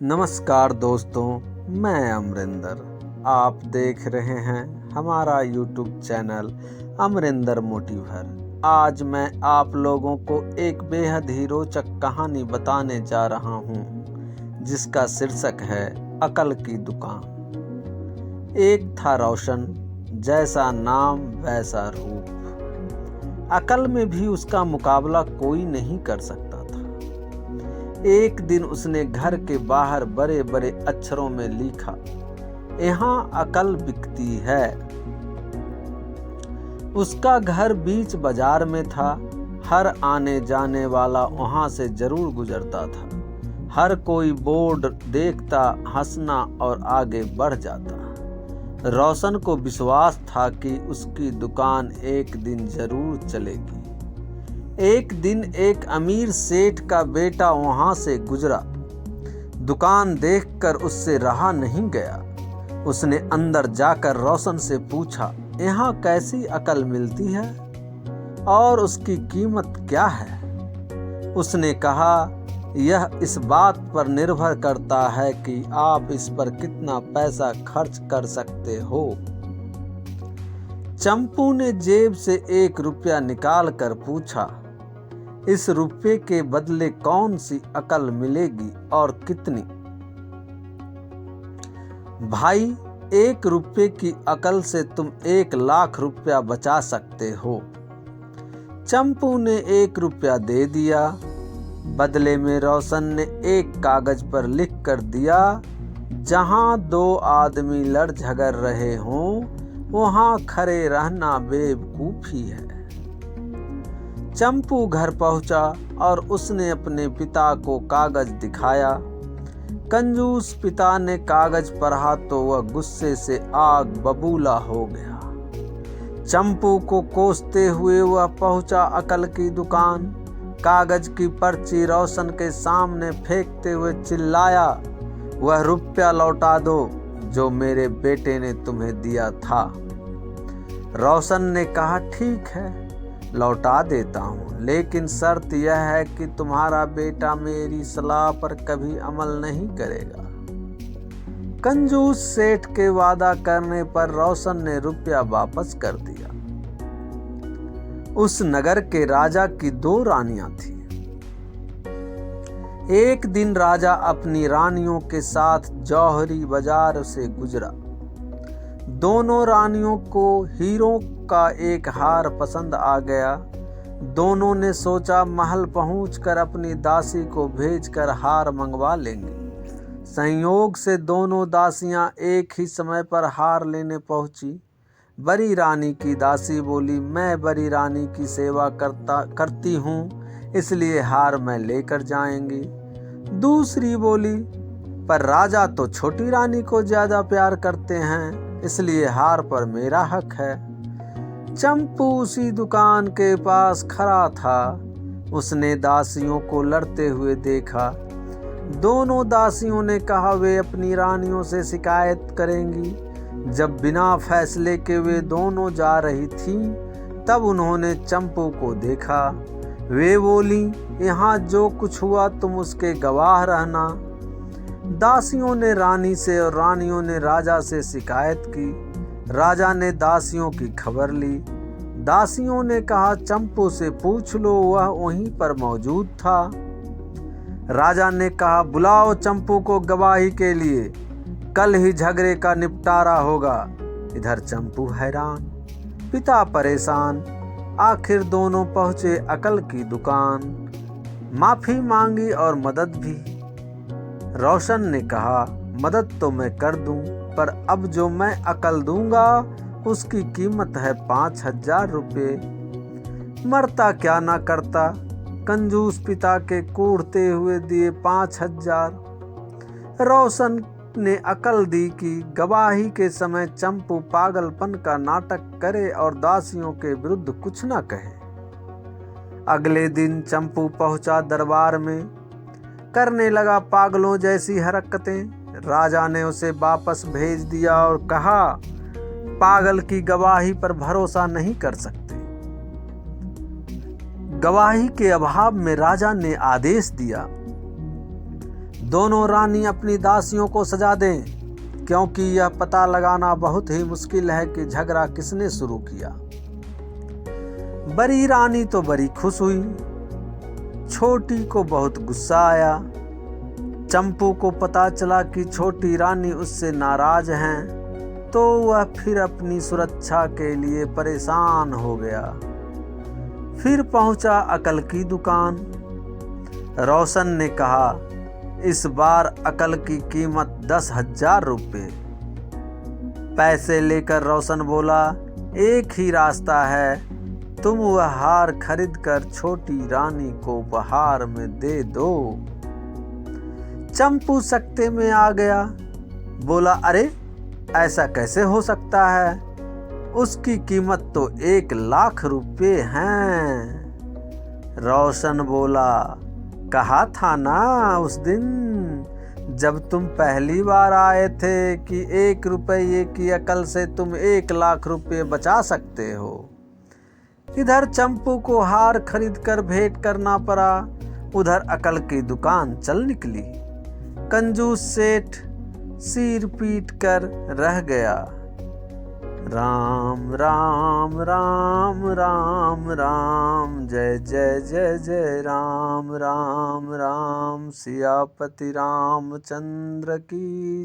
नमस्कार दोस्तों, मैं अमरिंदर। आप देख रहे हैं हमारा YouTube चैनल अमरिंदर मोटिवर। आज मैं आप लोगों को एक बेहद ही रोचक कहानी बताने जा रहा हूँ, जिसका शीर्षक है अकल की दुकान। एक था रोशन, जैसा नाम वैसा रूप। अकल में भी उसका मुकाबला कोई नहीं कर सकता था। एक दिन उसने घर के बाहर बड़े बड़े अक्षरों में लिखा, यहाँ अकल बिकती है। उसका घर बीच बाजार में था। हर आने जाने वाला वहां से जरूर गुजरता था। हर कोई बोर्ड देखता, हंसना और आगे बढ़ जाता। रोशन को विश्वास था कि उसकी दुकान एक दिन जरूर चलेगी। एक दिन एक अमीर सेठ का बेटा वहां से गुजरा। दुकान देखकर उससे रहा नहीं गया। उसने अंदर जाकर रोशन से पूछा, यहाँ कैसी अकल मिलती है और उसकी कीमत क्या है? उसने कहा, यह इस बात पर निर्भर करता है कि आप इस पर कितना पैसा खर्च कर सकते हो। चंपू ने जेब से 1 रुपया निकाल कर पूछा, इस रुपये के बदले कौन सी अकल मिलेगी और कितनी? भाई, 1 रुपये की अकल से तुम 1 लाख रुपया बचा सकते हो। चंपू ने 1 रुपया दे दिया। बदले में रोशन ने एक कागज पर लिख कर दिया, जहां 2 आदमी लड़ झगड़ रहे हों वहां खड़े रहना बेवकूफी है। चंपू घर पहुंचा और उसने अपने पिता को कागज दिखाया। कंजूस पिता ने कागज पढ़ा तो वह गुस्से से आग बबूला हो गया। चंपू को कोसते हुए वह पहुंचा अकल की दुकान। कागज की पर्ची रोशन के सामने फेंकते हुए चिल्लाया, वह रुपया लौटा दो जो मेरे बेटे ने तुम्हें दिया था। रोशन ने कहा, ठीक है, लौटा देता हूँ, लेकिन शर्त यह है कि तुम्हारा बेटा मेरी सलाह पर कभी अमल नहीं करेगा। कंजूस सेठ के वादा करने पर रोशन ने रुपया वापस कर दिया। उस नगर के राजा की 2 रानियां थीं। एक दिन राजा अपनी रानियों के साथ जौहरी बाजार से गुजरा। दोनों रानियों को हीरों का एक हार पसंद आ गया। दोनों ने सोचा, महल पहुंचकर अपनी दासी को भेजकर हार मंगवा लेंगे। संयोग से दोनों दासियां एक ही समय पर हार लेने पहुंची। बड़ी रानी की दासी बोली, मैं बड़ी रानी की सेवा करती हूँ, इसलिए हार मैं लेकर जाएंगी। दूसरी बोली, पर राजा तो छोटी रानी को ज्यादा प्यार करते हैं, इसलिए हार पर मेरा हक है। चंपू उसी दुकान के पास खड़ा था। उसने दासियों को लड़ते हुए देखा। दोनों दासियों ने कहा वे अपनी रानियों से शिकायत करेंगी। जब बिना फैसले के वे दोनों जा रही थीं, तब उन्होंने चंपू को देखा। वे बोली, यहाँ जो कुछ हुआ तुम उसके गवाह रहना। दासियों ने रानी से और रानियों ने राजा से शिकायत की। राजा ने दासियों की खबर ली। दासियों ने कहा, चंपू से पूछ लो, वह वहीं पर मौजूद था। राजा ने कहा, बुलाओ चंपू को गवाही के लिए, कल ही झगड़े का निपटारा होगा। इधर चंपू हैरान, पिता परेशान। आखिर दोनों पहुंचे अकल की दुकान। माफी मांगी और मदद भी। रोशन ने कहा, मदद तो मैं कर दूं, पर अब जो मैं अकल दूंगा उसकी कीमत है 5000 रुपये। मरता क्या ना करता। कंजूस पिता के कूढ़ते हुए दिए 5000। रोशन ने अकल दी कि गवाही के समय चंपू पागलपन का नाटक करे और दासियों के विरुद्ध कुछ न कहे। अगले दिन चंपू पहुंचा दरबार में, करने लगा पागलों जैसी हरकतें। राजा ने उसे वापस भेज दिया और कहा, पागल की गवाही पर भरोसा नहीं कर सकते। गवाही के अभाव में राजा ने आदेश दिया, दोनों रानी अपनी दासियों को सजा दें, क्योंकि यह पता लगाना बहुत ही मुश्किल है कि झगड़ा किसने शुरू किया। बड़ी रानी तो बड़ी खुश हुई, छोटी को बहुत गुस्सा आया। चंपू को पता चला कि छोटी रानी उससे नाराज हैं, तो वह फिर अपनी सुरक्षा के लिए परेशान हो गया। फिर पहुंचा अकल की दुकान। रोशन ने कहा, इस बार अकल की कीमत 10,000 रुपये। पैसे लेकर रोशन बोला, एक ही रास्ता है, तुम वह हार खरीद कर छोटी रानी को उपहार में दे दो। चंपू सकते में आ गया, बोला, अरे ऐसा कैसे हो सकता है, उसकी कीमत तो 1,00,000 रुपये हैं। रोशन बोला, कहा था ना उस दिन जब तुम पहली बार आए थे कि 1 रुपये की अकल से तुम 1,00,000 रुपये बचा सकते हो। इधर चंपू को हार खरीद कर भेंट करना पड़ा, उधर अकल की दुकान चल निकली। कंजूस सेठ सिर पीट कर रह गया। राम राम राम राम राम, जय जय जय जय राम राम राम, सियापति रामचंद्र की।